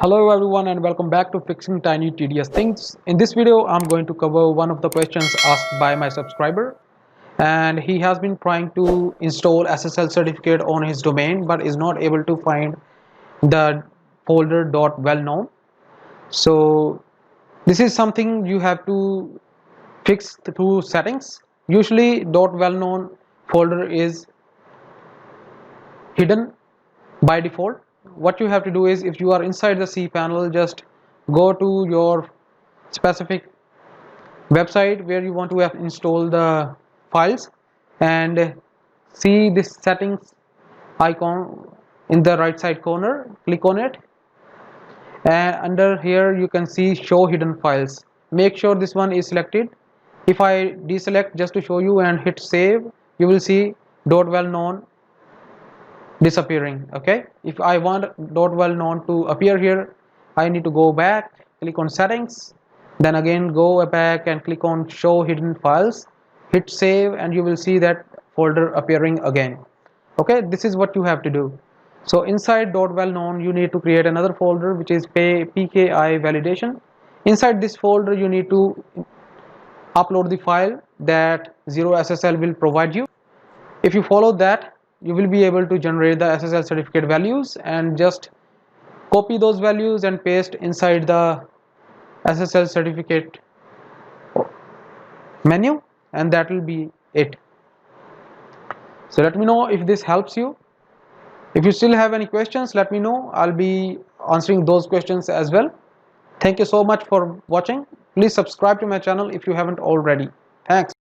Hello everyone and welcome back to Fixing Tiny Tedious Things. In this video I'm going to cover one of the questions asked by my subscriber, and he has been trying to install SSL certificate on his domain but is not able to find the folder .wellknown. So this is something you have to fix through settings. Usually .wellknown folder is hidden by default. What you have to do is, if you are inside the cPanel, just go to your specific website where you want to have install the files and see this settings icon in the right side corner. Click on it, and under here you can see show hidden files. Make sure this one is selected. If I deselect just to show you and hit save, you will see .wellknown disappearing. Okay, if I want .wellknown to appear here, I need to go back, click on settings, then again go back and click on show hidden files, hit save, and you will see that folder appearing again. Okay, this is what you have to do. So inside .wellknown you need to create another folder which is PKI validation. Inside this folder you need to upload the file that 0SSL will provide you. If you follow that, you will be able to generate the SSL certificate values and just copy those values and paste inside the SSL certificate menu, and that will be it. So let me know if this helps you. If you still have any questions, let me know. I'll be answering those questions as well. Thank you so much for watching. Please subscribe to my channel if you haven't already. Thanks.